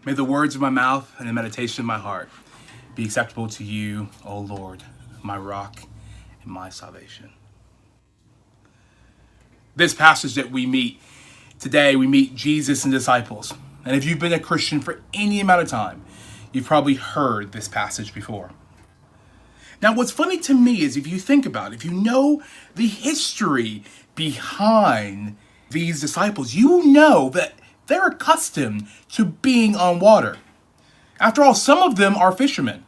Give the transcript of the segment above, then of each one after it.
May the words of my mouth and the meditation of my heart be acceptable to you, O Lord, my rock and my salvation. This passage that we meet today, we meet Jesus and disciples. And if you've been a Christian for any amount of time, you've probably heard this passage before. Now, what's funny to me is if you think about it, if you know the history behind these disciples, you know that they're accustomed to being on water. After all, some of them are fishermen.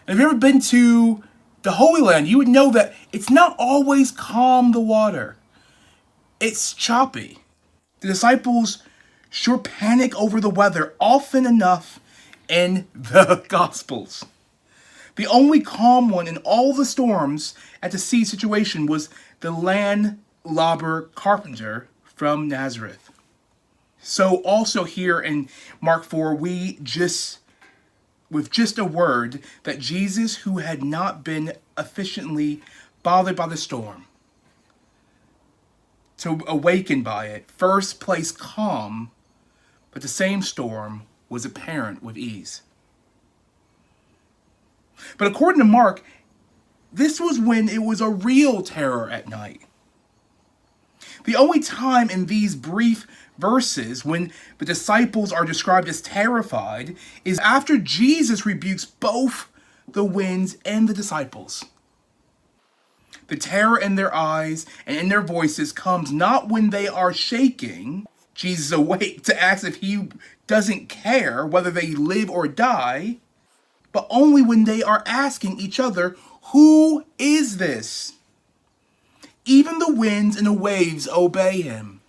And if you've ever been to the Holy Land, you would know that it's not always calm, the water. It's choppy. The disciples sure panic over the weather often enough in the Gospels. The only calm one in all the storms at the sea situation was the landlubber carpenter from Nazareth. So also here in Mark 4, with just a word that Jesus, who had not been efficiently bothered by the storm, to awaken by it, first placed calm, but the same storm was apparent with ease. But according to Mark, this was when it was a real terror at night. The only time in these brief verses when the disciples are described as terrified is after Jesus rebukes both the winds and the disciples. The terror in their eyes and in their voices comes not when they are shaking Jesus awake to ask if he doesn't care whether they live or die, but only when they are asking each other, "Who is this?" Even the winds and the waves obey him.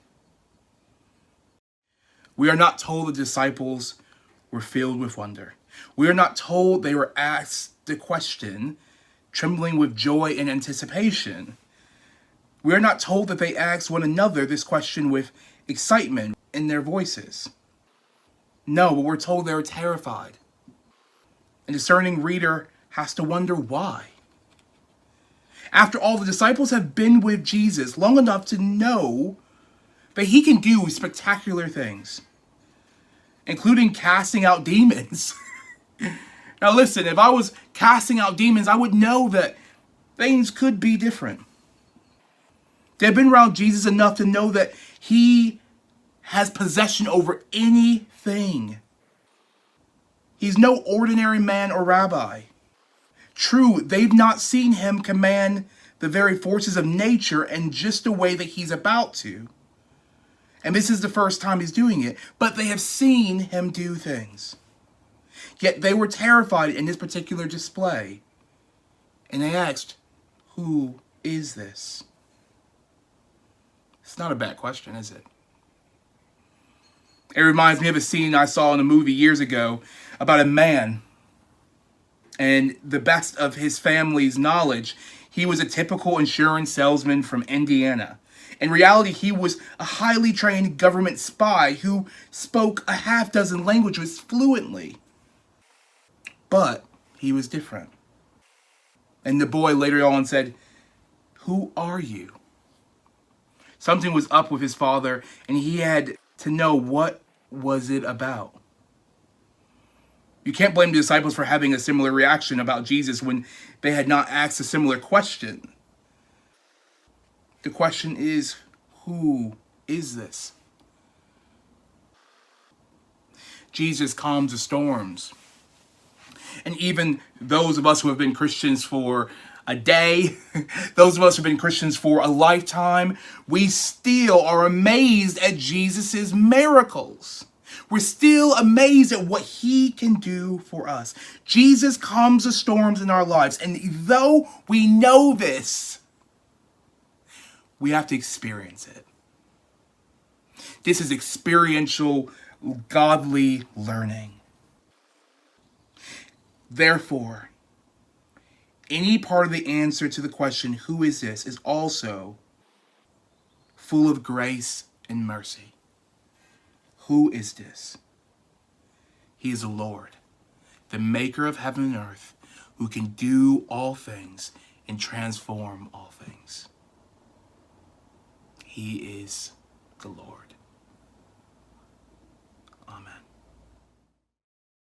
We are not told the disciples were filled with wonder. We are not told they were asked the question, trembling with joy and anticipation. We are not told that they asked one another this question with excitement in their voices. No, but we're told they were terrified. A discerning reader has to wonder why. After all, the disciples have been with Jesus long enough to know that he can do spectacular things, including casting out demons. Now listen, if I was casting out demons, I would know that things could be different. They've been around Jesus enough to know that he has possession over anything. He's no ordinary man or rabbi. True, they've not seen him command the very forces of nature in just the way that he's about to. And this is the first time he's doing it, but they have seen him do things. Yet they were terrified in this particular display. And they asked, "Who is this?" It's not a bad question, is it? It reminds me of a scene I saw in a movie years ago about a man, and the best of his family's knowledge, he was a typical insurance salesman from Indiana. In reality, he was a highly trained government spy who spoke a half dozen languages fluently. But he was different. And the boy later on said, "Who are you?" Something was up with his father, and he had to know what was it about. You can't blame the disciples for having a similar reaction about Jesus when they had not asked a similar question. The question is, who is this? Jesus calms the storms. And even those of us who have been Christians for a day, those of us who have been Christians for a lifetime, we still are amazed at Jesus' miracles. We're still amazed at what he can do for us. Jesus calms the storms in our lives. And though we know this, we have to experience it. This is experiential, godly learning. Therefore, any part of the answer to the question, "Who is this?" is also full of grace and mercy. Who is this? He is the Lord, the maker of heaven and earth, who can do all things and transform all things. He is the Lord.